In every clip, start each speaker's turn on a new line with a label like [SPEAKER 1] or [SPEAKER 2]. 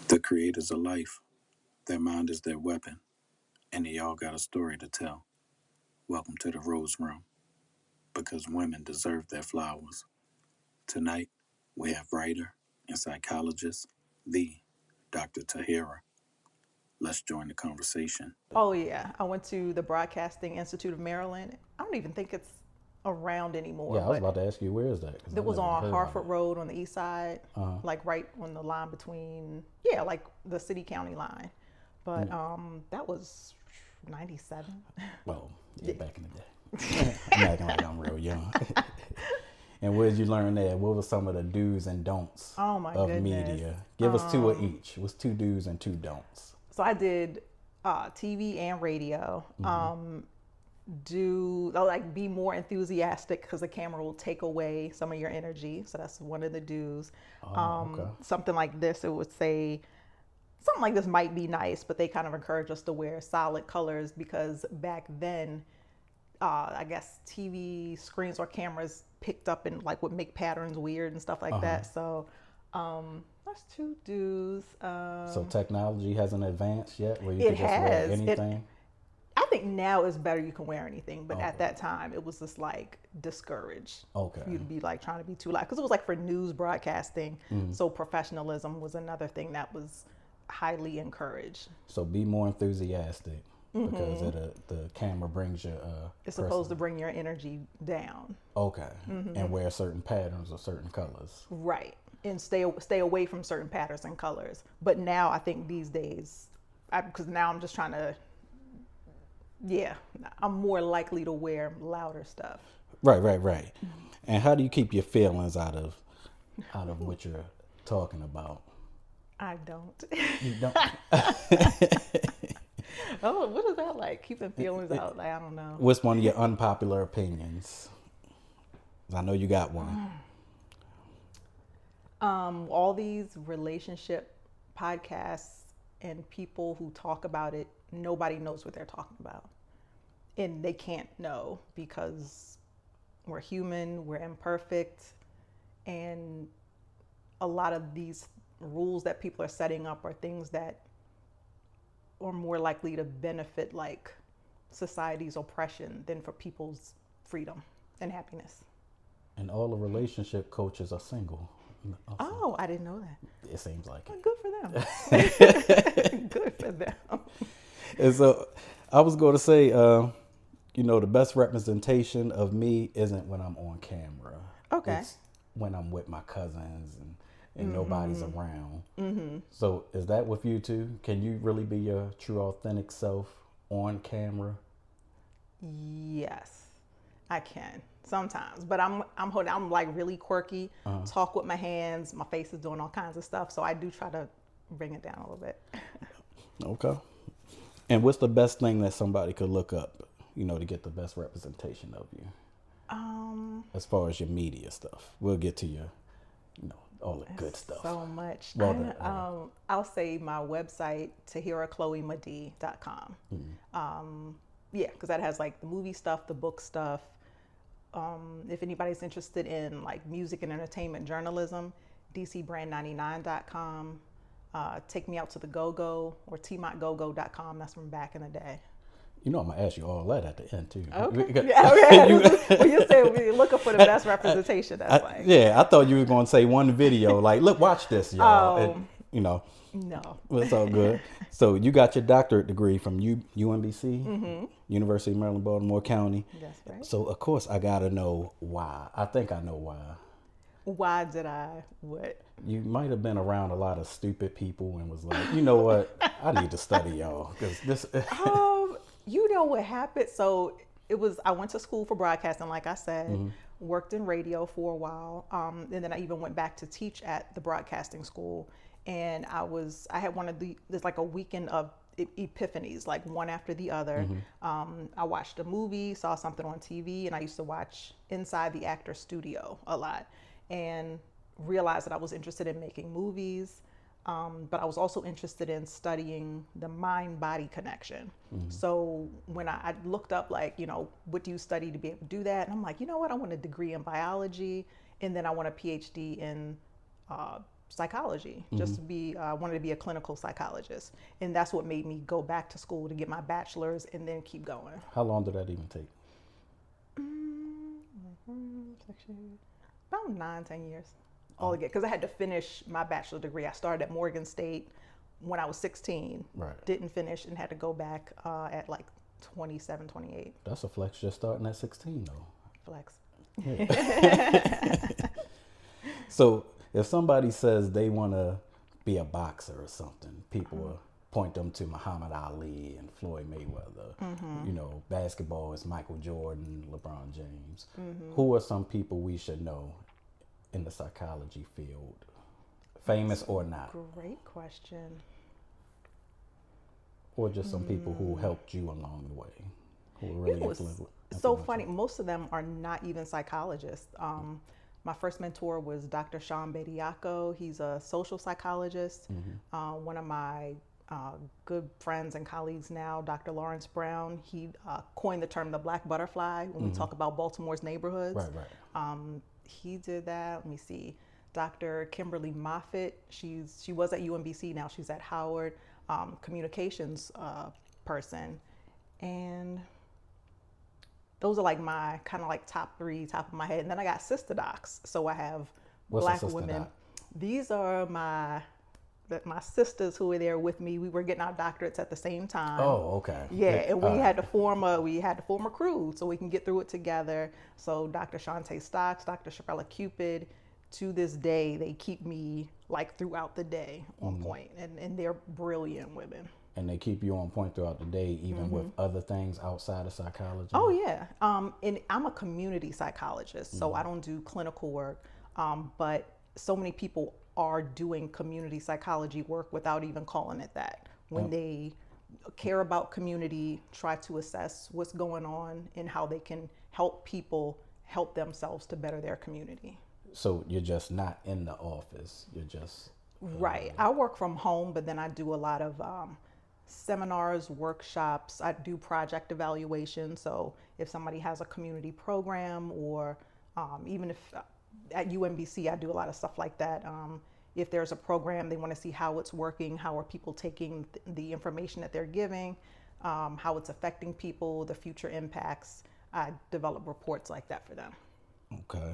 [SPEAKER 1] The creators of life, their mind is their weapon, and they all got a story to tell. Welcome to the Rose Room, because women deserve their flowers. Tonight, we have writer and psychologist, the Dr. Tahira. Let's join the conversation.
[SPEAKER 2] Oh yeah, I went to the Broadcasting Institute of Maryland. I don't even think it's around anymore,
[SPEAKER 3] Yeah, I was
[SPEAKER 2] but
[SPEAKER 3] about to ask you, where is that? Because
[SPEAKER 2] it
[SPEAKER 3] I
[SPEAKER 2] was
[SPEAKER 3] never
[SPEAKER 2] on
[SPEAKER 3] heard of
[SPEAKER 2] Harford
[SPEAKER 3] it.
[SPEAKER 2] Road on the east side,
[SPEAKER 3] Uh-huh.
[SPEAKER 2] like right on the line between like the city county line. But that was 97.
[SPEAKER 3] Well, yeah, back in the day. I'm acting like I'm real young. And where did you learn that? What were some of the do's and don'ts
[SPEAKER 2] Oh my
[SPEAKER 3] of
[SPEAKER 2] goodness.
[SPEAKER 3] media? Give us two of each. What's two do's and two don'ts?
[SPEAKER 2] So I did TV and radio.
[SPEAKER 3] Mm-hmm.
[SPEAKER 2] Do like be more enthusiastic because the camera will take away some of your energy. So that's one of the do's.
[SPEAKER 3] Oh, okay.
[SPEAKER 2] Something like this, it would say something like this might be nice, but they kind of encourage us to wear solid colors because back then, I guess TV screens or cameras picked up and like would make patterns weird and stuff like
[SPEAKER 3] Uh-huh.
[SPEAKER 2] that. So that's two do's.
[SPEAKER 3] So technology hasn't advanced yet where you
[SPEAKER 2] It
[SPEAKER 3] could just wear
[SPEAKER 2] has.
[SPEAKER 3] anything?
[SPEAKER 2] I think now it's better you can wear anything, but at
[SPEAKER 3] Okay.
[SPEAKER 2] that time it was just like discouraged
[SPEAKER 3] Okay.
[SPEAKER 2] for you to be like trying to be too loud because it was like for news broadcasting. So professionalism was another thing that was highly encouraged.
[SPEAKER 3] So be more enthusiastic because the camera brings your
[SPEAKER 2] It's
[SPEAKER 3] person.
[SPEAKER 2] supposed to bring your energy down,
[SPEAKER 3] Okay. And wear certain patterns or certain colors.
[SPEAKER 2] right? And stay away from certain patterns and colors. But now I think these days, because now I'm just trying to, yeah, I'm more likely to wear louder stuff.
[SPEAKER 3] Right, right, right. And how do you keep your feelings out of what you're talking about?
[SPEAKER 2] I don't.
[SPEAKER 3] You don't.
[SPEAKER 2] Oh, what is that like? Keeping feelings out? Like, I don't know.
[SPEAKER 3] What's one of your unpopular opinions? 'Cause I know you got one.
[SPEAKER 2] All these relationship podcasts and people who talk about it, nobody knows what they're talking about. And they can't know because we're human, we're imperfect, and a lot of these rules that people are setting up are things that are more likely to benefit like society's oppression than for people's freedom and happiness.
[SPEAKER 3] And all the relationship coaches are single. Also,
[SPEAKER 2] Oh, I didn't know that.
[SPEAKER 3] it seems like
[SPEAKER 2] Well,
[SPEAKER 3] it.
[SPEAKER 2] good for them. Good for them.
[SPEAKER 3] And so I was going to say, the best representation of me isn't when I'm on camera.
[SPEAKER 2] Okay.
[SPEAKER 3] It's when I'm with my cousins and nobody's around. So is that with you too? Can you really be your true authentic self on camera?
[SPEAKER 2] Yes, I can sometimes, but I'm like really quirky. Talk with my hands. My face is doing all kinds of stuff, so I do try to bring it down a little bit.
[SPEAKER 3] Okay. And what's the best thing that somebody could look up, to get the best representation of you as far as your media stuff? We'll get to your, all the good stuff.
[SPEAKER 2] So much.
[SPEAKER 3] Well,
[SPEAKER 2] I'll say my website, tahirachloemadi.com. Yeah, because that has like the movie stuff, the book stuff. If anybody's interested in like music and entertainment journalism, dcbrand99.com. Take me out to the go-go or tmotgogo.com. That's from back in the day.
[SPEAKER 3] I'm gonna ask you all that at the end too.
[SPEAKER 2] Okay. Yeah, okay. Well, you said we're looking for the best representation. That's like,
[SPEAKER 3] Yeah, I thought you were gonna say one video, like, look, watch this, y'all. And,
[SPEAKER 2] no.
[SPEAKER 3] well, it's all good. So you got your doctorate degree from UMBC, University of Maryland, Baltimore County.
[SPEAKER 2] That's right.
[SPEAKER 3] So of course I gotta know why. I think I know why.
[SPEAKER 2] Why did I what?
[SPEAKER 3] You might have been around a lot of stupid people and was like, you know what, I need to study y'all because this.
[SPEAKER 2] You know what happened? So I went to school for broadcasting, like I said, worked in radio for a while. And then I even went back to teach at the broadcasting school. And I had there's like a weekend of epiphanies, like one after the other. I watched a movie, saw something on TV, and I used to watch Inside the Actor Studio a lot and realized that I was interested in making movies. But I was also interested in studying the mind-body connection. So when I looked up, like, what do you study to be able to do that? And I'm like, you know what? I want a degree in biology, and then I want a PhD in psychology, just to be, wanted to be a clinical psychologist. And that's what made me go back to school to get my bachelor's and then keep going.
[SPEAKER 3] How long did that even take?
[SPEAKER 2] About 9-10 years. All again, because I had to finish my bachelor degree. I started at Morgan State when I was 16.
[SPEAKER 3] Right.
[SPEAKER 2] Didn't finish and had to go back at like 27, 28.
[SPEAKER 3] That's a flex just starting at 16 though.
[SPEAKER 2] Flex.
[SPEAKER 3] Yeah. So if somebody says they want to be a boxer or something, people will point them to Muhammad Ali and Floyd Mayweather. You know, basketball is Michael Jordan, LeBron James. Who are some people we should know in the psychology field, famous or not?
[SPEAKER 2] Great question.
[SPEAKER 3] Or just some people who helped you along the way, who were really influential.
[SPEAKER 2] So funny, most of them are not even psychologists. My first mentor was Dr. Sean Bediako. He's a social psychologist. One of my good friends and colleagues now, Dr. Lawrence Brown, he coined the term the black butterfly when we talk about Baltimore's neighborhoods.
[SPEAKER 3] Right.
[SPEAKER 2] He did that. Let me see. Dr. Kimberly Moffitt, she was at UMBC, now she's at Howard, communications person. And those are like my kind of like top three, top of my head. And then I got sister docs. So I have black women. Doc? These are my sisters who were there with me. We were getting our doctorates at the same time.
[SPEAKER 3] Oh, okay.
[SPEAKER 2] Yeah, and we had to form a crew so we can get through it together. So Dr. Shantae Stocks, Dr. Sharella Cupid, to this day, they keep me like throughout the day on point, and they're brilliant women.
[SPEAKER 3] And they keep you on point throughout the day, even with other things outside of psychology?
[SPEAKER 2] Oh, yeah. And I'm a community psychologist, so I don't do clinical work. But so many people are doing community psychology work without even calling it that. When they care about community, try to assess what's going on and how they can help people help themselves to better their community.
[SPEAKER 3] So you're just not in the office, you're just...
[SPEAKER 2] Right. I work from home, but then I do a lot of seminars, workshops. I do project evaluation. So if somebody has a community program, or even if at UMBC, I do a lot of stuff like that. If there's a program, they want to see how it's working, how are people taking the information that they're giving, how it's affecting people, the future impacts. I develop reports like that for them.
[SPEAKER 3] Okay.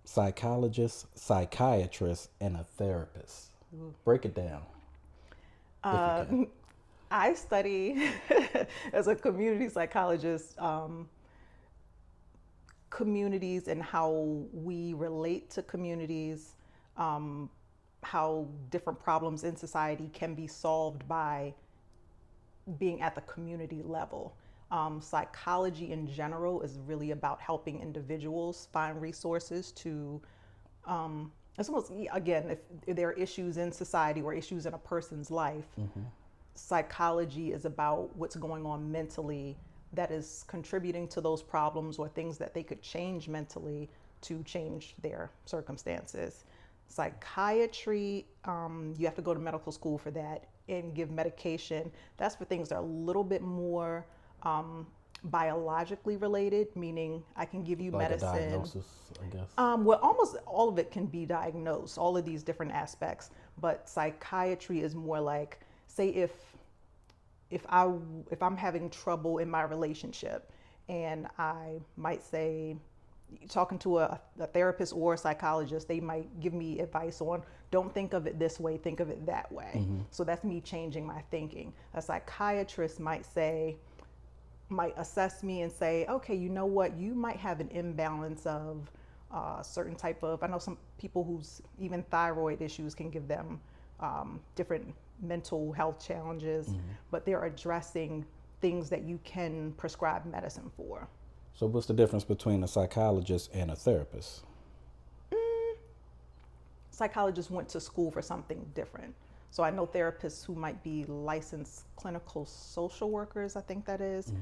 [SPEAKER 3] Psychologist, psychiatrist, and a therapist. Break it down.
[SPEAKER 2] I study as a community psychologist, communities and how we relate to communities, how different problems in society can be solved by being at the community level. Psychology in general is really about helping individuals find resources to, it's almost, again, if there are issues in society or issues in a person's life, psychology is about what's going on mentally that is contributing to those problems, or things that they could change mentally to change their circumstances. Psychiatry, you have to go to medical school for that and give medication. That's for things that are a little bit more biologically related, meaning I can give you
[SPEAKER 3] like
[SPEAKER 2] medicine.
[SPEAKER 3] A diagnosis, I guess.
[SPEAKER 2] Well, almost all of it can be diagnosed, all of these different aspects. But psychiatry is more like, say if I'm having trouble in my relationship, and I might say, talking to a therapist or a psychologist, they might give me advice on, don't think of it this way, think of it that way. So that's me changing my thinking. A psychiatrist might assess me and say, okay, you know what, you might have an imbalance of certain type of, I know some people whose even thyroid issues can give them different mental health challenges, but they're addressing things that you can prescribe medicine for.
[SPEAKER 3] So what's the difference between a psychologist and a therapist?
[SPEAKER 2] Psychologists went to school for something different. So I know therapists who might be licensed clinical social workers, I think that is.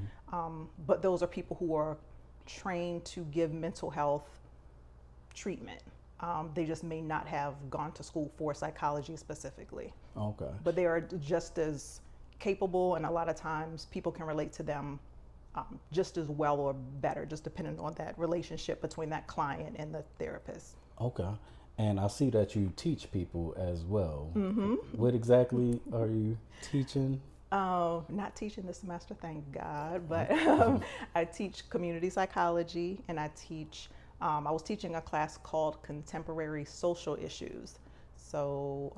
[SPEAKER 2] But those are people who are trained to give mental health treatment. They just may not have gone to school for psychology specifically.
[SPEAKER 3] Okay.
[SPEAKER 2] But they are just as capable, and a lot of times people can relate to them just as well or better, just depending on that relationship between that client and the therapist.
[SPEAKER 3] Okay. And I see that you teach people as well. Mm-hmm. What exactly are you teaching?
[SPEAKER 2] Not teaching this semester, thank God, but I teach community psychology, and I was teaching a class called Contemporary Social Issues. So,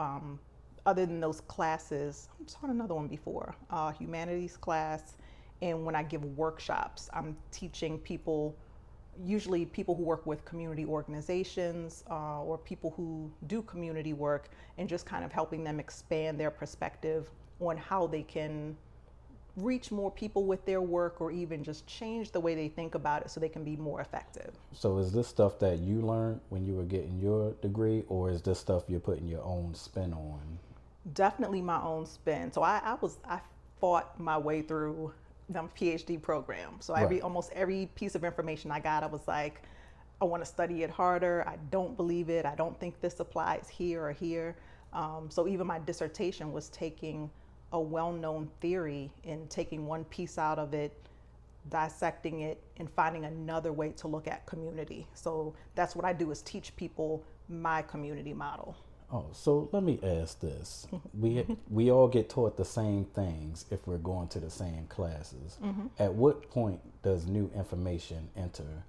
[SPEAKER 2] other than those classes, I taught another one before, humanities class, and when I give workshops, I'm teaching people, usually people who work with community organizations or people who do community work, and just kind of helping them expand their perspective on how they can reach more people with their work, or even just change the way they think about it so they can be more effective.
[SPEAKER 3] So is this stuff that you learned when you were getting your degree, or is this stuff you're putting your own spin on?
[SPEAKER 2] Definitely my own spin. So I fought my way through the PhD program. So
[SPEAKER 3] Right.
[SPEAKER 2] almost every piece of information I got, I was like, I want to study it harder. I don't believe it. I don't think this applies here or here. So even my dissertation was taking a well-known theory and taking one piece out of it, dissecting it, and finding another way to look at community. So that's what I do, is teach people my community model.
[SPEAKER 3] Oh, so let me ask this. We all get taught the same things if we're going to the same classes. Mm-hmm. At what point does new information enter,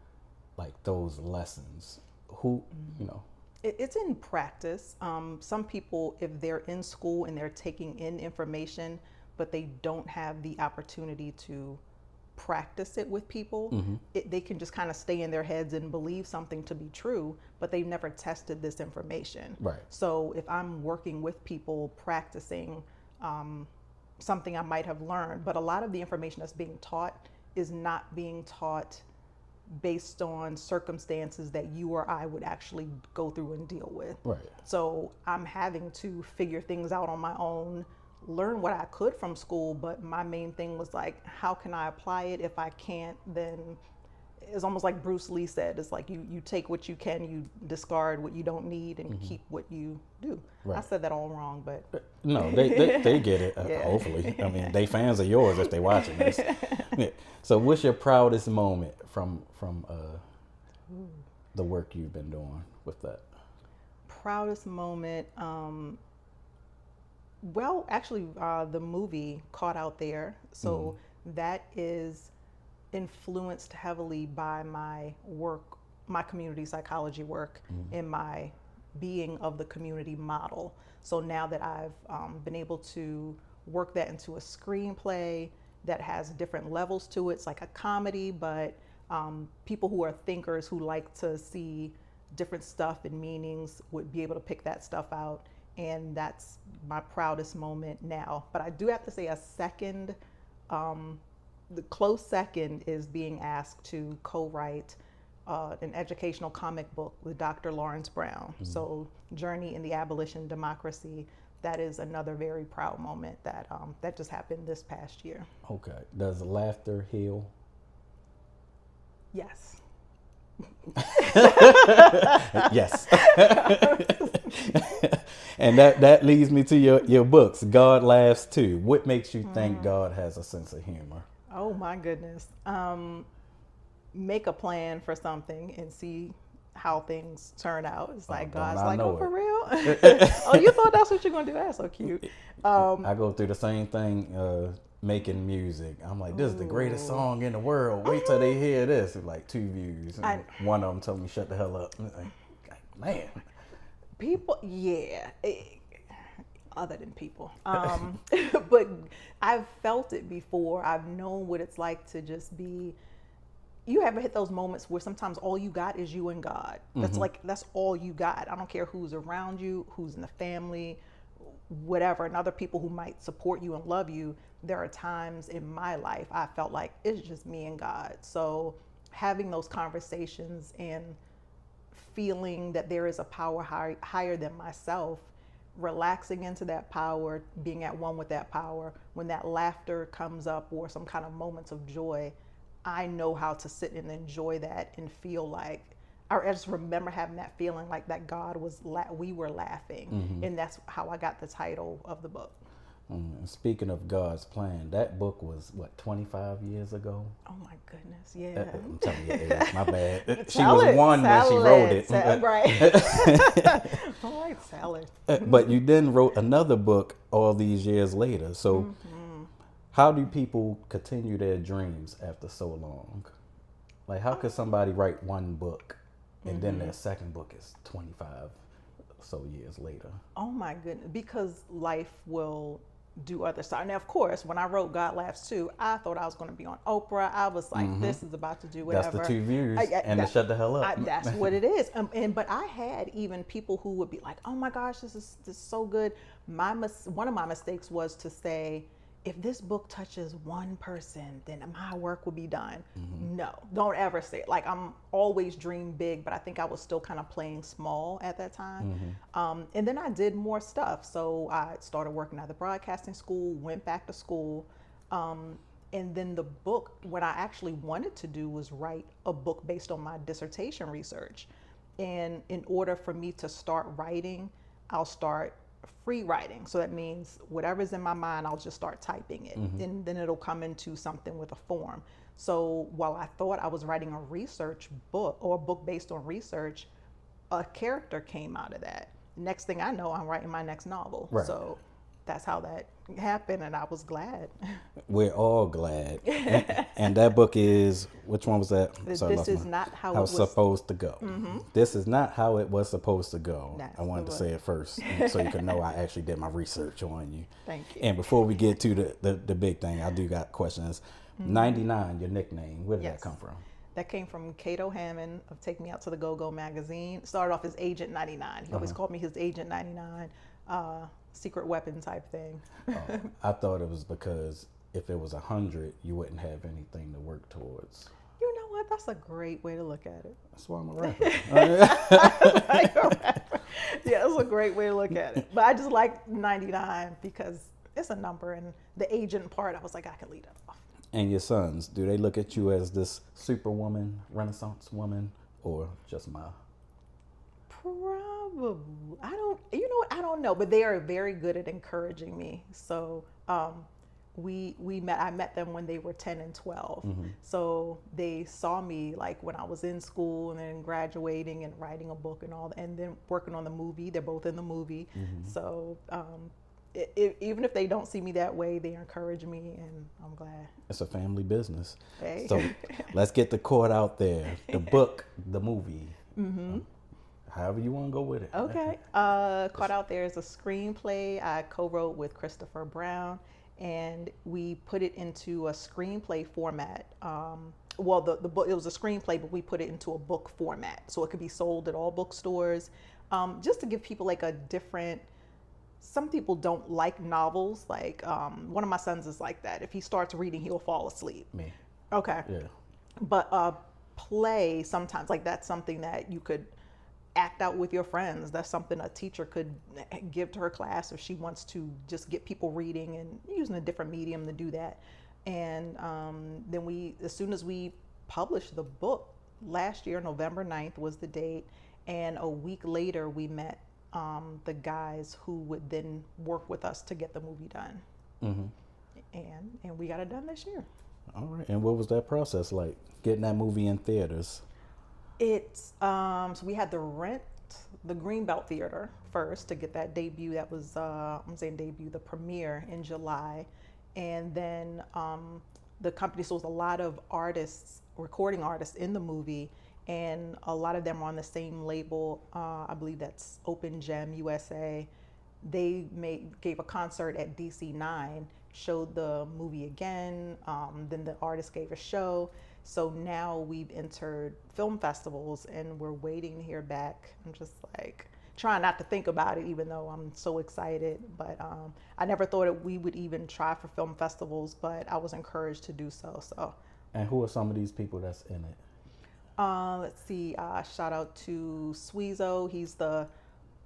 [SPEAKER 3] like those lessons? Who, you know?
[SPEAKER 2] It's in practice. Some people, if they're in school and they're taking in information, but they don't have the opportunity to practice it with people, they can just kind of stay in their heads and believe something to be true, but they've never tested this information.
[SPEAKER 3] Right.
[SPEAKER 2] So if I'm working with people practicing something I might have learned, but a lot of the information that's being taught is not being taught based on circumstances that you or I would actually go through and deal with.
[SPEAKER 3] Right.
[SPEAKER 2] So I'm having to figure things out on my own, learn what I could from school, but my main thing was like, how can I apply it? If I can't, then it's almost like Bruce Lee said, it's like you take what you can, you discard what you don't need, and keep what you do.
[SPEAKER 3] Right.
[SPEAKER 2] I said that all wrong, but
[SPEAKER 3] No, they get it,
[SPEAKER 2] Yeah.
[SPEAKER 3] hopefully. I mean, they fans of yours if they watching this. Yeah. So what's your proudest moment from the work you've been doing with that?
[SPEAKER 2] proudest moment, well, actually, the movie Caught Out There. So that is influenced heavily by my work, my community psychology work, and my being of the community model. So now that I've been able to work that into a screenplay that has different levels to it, it's like a comedy, but people who are thinkers who like to see different stuff and meanings would be able to pick that stuff out. And that's my proudest moment now. But I do have to say a second, the close second is being asked to co-write an educational comic book with Dr. Lawrence Brown. So Journey in the Abolition Democracy, that is another very proud moment that that just happened this past year.
[SPEAKER 3] Okay. Does laughter heal?
[SPEAKER 2] Yes.
[SPEAKER 3] Yes. And that leads me to your books. God Laughs Too. What makes you think God has a sense of humor?
[SPEAKER 2] Oh my goodness. Make a plan for something and see how things turn out. It's like God's like, oh, for real? Oh, you thought that's what you're gonna do? That's so cute.
[SPEAKER 3] I go through the same thing making music. I'm like, this is the greatest song in the world. Wait till they hear this. It's like 2 views. And one of them told me shut the hell up. Like, man.
[SPEAKER 2] People, yeah. Other than people. But I've felt it before. I've known what it's like to just be. You ever hit those moments where sometimes all you got is you and God? That's all you got. I don't care who's around you, who's in the family, whatever, and other people who might support you and love you. There are times in my life I felt like it's just me and God. So having those conversations and feeling that there is a power higher than myself, relaxing into that power, being at one with that power, when that laughter comes up or some kind of moments of joy, I know how to sit and enjoy that and feel like, I just remember having that feeling like that God was, we were laughing. And that's how I got the title of the book.
[SPEAKER 3] And speaking of God's plan, that book was what, 25 years ago?
[SPEAKER 2] Oh my goodness, yeah.
[SPEAKER 3] I'm telling you, age, my bad. She
[SPEAKER 2] Tell
[SPEAKER 3] was
[SPEAKER 2] it,
[SPEAKER 3] one when she wrote it.
[SPEAKER 2] Right. All right, Sally.
[SPEAKER 3] But you then wrote another book all these years later. So how do people continue their dreams after so long? Like, how could somebody write one book and then their second book is 25 so years later?
[SPEAKER 2] Oh my goodness, because life will do other stuff. Now, of course, when I wrote God Laughs Too, I thought I was going to be on Oprah. I was like, this is about to do whatever.
[SPEAKER 3] That's the 2 views, and to shut the hell up.
[SPEAKER 2] That's what it is. But I had even people who would be like, oh my gosh, this is so good. One of my mistakes was to say, if this book touches one person, then my work will be done. No, don't ever say it. Like, I'm always dream big, but I think I was still kind of playing small at that time. And then I did more stuff. So I started working at the broadcasting school, went back to school. And then the book, what I actually wanted to do was write a book based on my dissertation research. And in order for me to start writing, I'll start free writing. So that means whatever's in my mind, I'll just start typing it, and then it'll come into something with a form. So while I thought I was writing a research book or a book based on research, a character came out of that. Next thing I know, I'm writing my next novel. Right. So that's how that happened, and I was glad.
[SPEAKER 3] We're all glad. And that book is, which one was that?
[SPEAKER 2] Sorry, this is not how it was
[SPEAKER 3] supposed to go. This is not how it was supposed to go.
[SPEAKER 2] That's
[SPEAKER 3] I wanted to say it first so you can know I actually did my research on you.
[SPEAKER 2] Thank you.
[SPEAKER 3] And before we get to the big thing, I do got questions. 99, your nickname, where did that come from?
[SPEAKER 2] That came from Cato Hammond of Take Me Out to the Go-Go magazine. Started off as Agent 99. He always called me his Agent 99. Secret weapon type thing.
[SPEAKER 3] I thought it was because if it was 100, you wouldn't have anything to work towards.
[SPEAKER 2] You know what? That's a great way to look at it.
[SPEAKER 3] That's why I'm a rapper.
[SPEAKER 2] Yeah, that's a great way to look at it. But I just like 99 because it's a number, and the agent part, I was like, I can leave that off.
[SPEAKER 3] And your sons, do they look at you as this superwoman, Renaissance woman, or just Ma?
[SPEAKER 2] Probably. You know what? I don't know, but they are very good at encouraging me. So I met them when they were 10 and 12. So they saw me like when I was in school and then graduating and writing a book and all, and then working on the movie. They're both in the movie. So even if they don't see me that way, they encourage me, and I'm glad.
[SPEAKER 3] It's a family business.
[SPEAKER 2] Hey.
[SPEAKER 3] So let's get the cord out there. The book, the movie. However you want to go with it.
[SPEAKER 2] Okay. Caught Out There is a screenplay I co-wrote with Christopher Brown, and we put it into a screenplay format. Well, the book, it was a screenplay, but we put it into a book format, so it could be sold at all bookstores, just to give people like a different. Some people don't like novels. Like one of my sons is like that. If he starts reading, he'll fall asleep.
[SPEAKER 3] Me.
[SPEAKER 2] Okay.
[SPEAKER 3] Yeah.
[SPEAKER 2] But play sometimes, like that's something that you could act out with your friends. That's something a teacher could give to her class if she wants to just get people reading and using a different medium to do that. And then as soon as we published the book last year, November 9th was the date, and a week later we met the guys who would then work with us to get the movie done. And we got it done this year.
[SPEAKER 3] All right. And what was that process like, getting that movie in theaters?
[SPEAKER 2] It's so we had to rent the Greenbelt Theater first to get that debut. That was the premiere in July, and then the company. So it was a lot of artists, recording artists in the movie, and a lot of them are on the same label. I believe that's Open Gem USA. They gave a concert at DC9, showed the movie again. Then the artist gave a show. So now we've entered film festivals, and we're waiting to hear back. I'm just like trying not to think about it, even though I'm so excited. But I never thought we would even try for film festivals, but I was encouraged to do so.
[SPEAKER 3] And who are some of these people that's in it?
[SPEAKER 2] Let's see. Shout out to Sweezo. He's the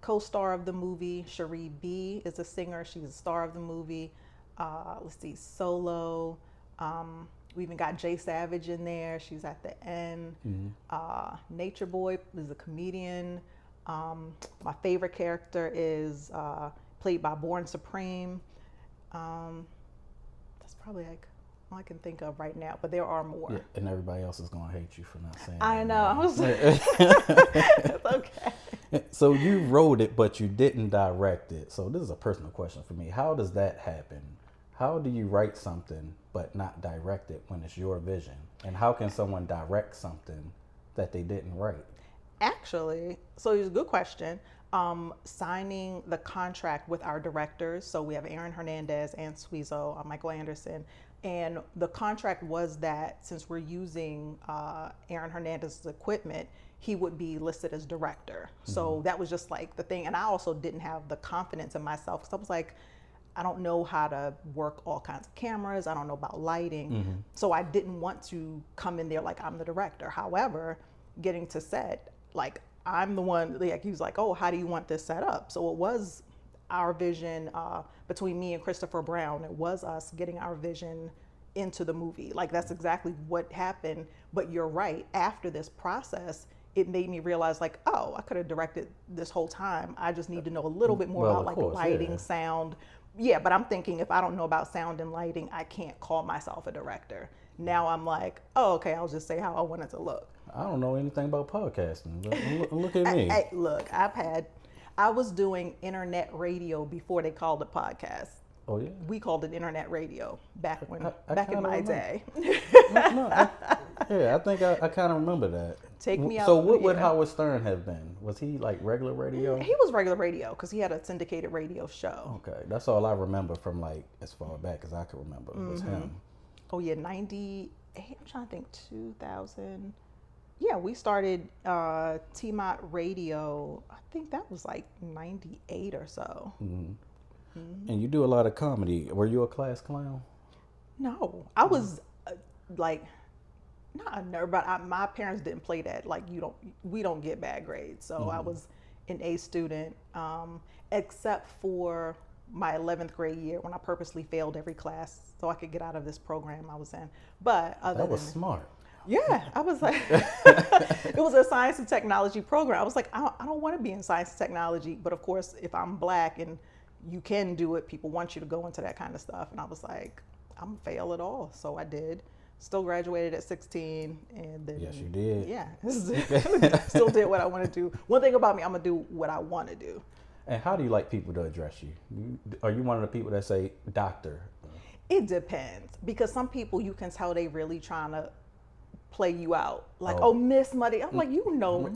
[SPEAKER 2] co-star of the movie. Cherie B is a singer. She's a star of the movie. Let's see. Solo. We even got Jay Savage in there. She's at the end. Nature Boy is a comedian. My favorite character is played by Born Supreme. That's probably like all I can think of right now, but there are more.
[SPEAKER 3] Yeah, and everybody else is gonna hate you for not saying
[SPEAKER 2] I
[SPEAKER 3] that
[SPEAKER 2] know. I
[SPEAKER 3] name.
[SPEAKER 2] was it's okay.
[SPEAKER 3] So you wrote it, but you didn't direct it. So this is a personal question for me. How does that happen? How do you write something but not direct it when it's your vision? And how can someone direct something that they didn't write?
[SPEAKER 2] Actually, so it's a good question. Signing the contract with our directors. So we have Aaron Hernandez and Suizo, Michael Anderson. And the contract was that since we're using Aaron Hernandez's equipment, he would be listed as director. So that was just like the thing. And I also didn't have the confidence in myself because I was like, I don't know how to work all kinds of cameras. I don't know about lighting. So I didn't want to come in there like I'm the director. However, getting to set, like I'm the one, like he was like, oh, how do you want this set up? So it was our vision between me and Christopher Brown. It was us getting our vision into the movie. Like that's exactly what happened. But you're right. After this process, it made me realize like, oh, I could have directed this whole time. I just need to know a little bit more about like lighting, sound. Yeah, but I'm thinking if I don't know about sound and lighting, I can't call myself a director. Now I'm like, oh, okay, I'll just say how I want it to look.
[SPEAKER 3] I don't know anything about podcasting. But look at me.
[SPEAKER 2] Hey, look, I was doing internet radio before they called it podcast.
[SPEAKER 3] Oh yeah.
[SPEAKER 2] We called it internet radio back in my day.
[SPEAKER 3] I think I kind of remember that.
[SPEAKER 2] Take me out.
[SPEAKER 3] So what would Howard Stern have been? Was he like regular radio?
[SPEAKER 2] He was regular radio because he had a syndicated radio show.
[SPEAKER 3] Okay, that's all I remember from like as far back as I can remember was him.
[SPEAKER 2] Oh yeah, 98. I'm trying to think 2000. Yeah, we started T-Mont Radio. I think that was like 98 or so.
[SPEAKER 3] And you do a lot of comedy. Were you a class clown?
[SPEAKER 2] No, I was like not a nerd, but my parents didn't play that. Like we don't get bad grades. So I was an A student, except for my 11th grade year when I purposely failed every class so I could get out of this program I was in. But
[SPEAKER 3] that was smart.
[SPEAKER 2] Yeah, I was like, it was a science and technology program. I was like, I don't want to be in science and technology, but of course, if I'm black and you can do it, people want you to go into that kind of stuff. And I was like, I'm gonna fail it all. So I did. Still graduated at 16, and then
[SPEAKER 3] yes, you did.
[SPEAKER 2] Yeah, still did what I want to do. One thing about me, I'm gonna do what I want to do.
[SPEAKER 3] And how do you like people to address you? Are you one of the people that say doctor?
[SPEAKER 2] It depends because some people you can tell they really trying to play you out, like, oh, Miss Muddy. I'm like, you know,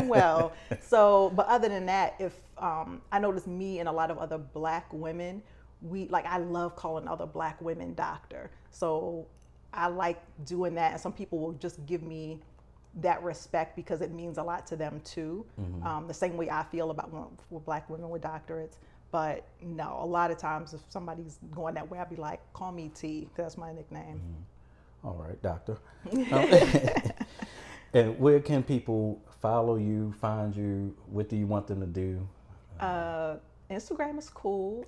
[SPEAKER 2] well. So, but other than that, if I notice me and a lot of other black women, I love calling other black women doctor. So I like doing that, and some people will just give me that respect because it means a lot to them too. The same way I feel about when black women with doctorates. But no, a lot of times if somebody's going that way, I'd be like, call me T, because that's my nickname.
[SPEAKER 3] All right, doctor. And where can people follow you, find you? What do you want them to do?
[SPEAKER 2] Instagram is cool.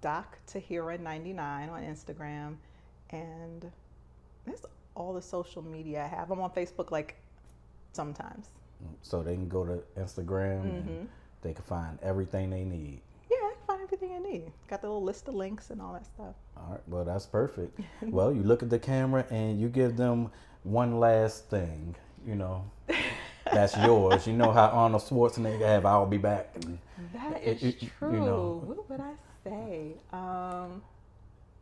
[SPEAKER 2] Doc Tahira 99 on Instagram, and that's all the social media I have. I'm on Facebook like sometimes.
[SPEAKER 3] So they can go to Instagram and they can find everything they need.
[SPEAKER 2] Yeah, I can find everything I need. Got the little list of links and all that stuff.
[SPEAKER 3] All right, well, that's perfect. Well, you look at the camera and you give them one last thing, that's yours. You know how Arnold Schwarzenegger have "I'll be back." And
[SPEAKER 2] that is true. What would I say?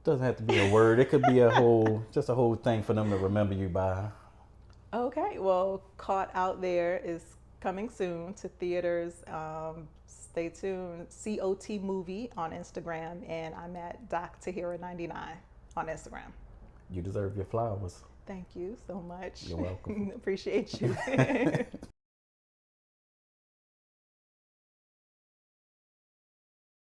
[SPEAKER 3] Doesn't have to be a word. It could be a whole thing for them to remember you by.
[SPEAKER 2] Okay, well, Caught Out There is coming soon to theaters. Stay tuned. COT Movie on Instagram, and I'm at Doc Tahira 99 on Instagram.
[SPEAKER 3] You deserve your flowers.
[SPEAKER 2] Thank you so much.
[SPEAKER 3] You're welcome.
[SPEAKER 2] Appreciate you.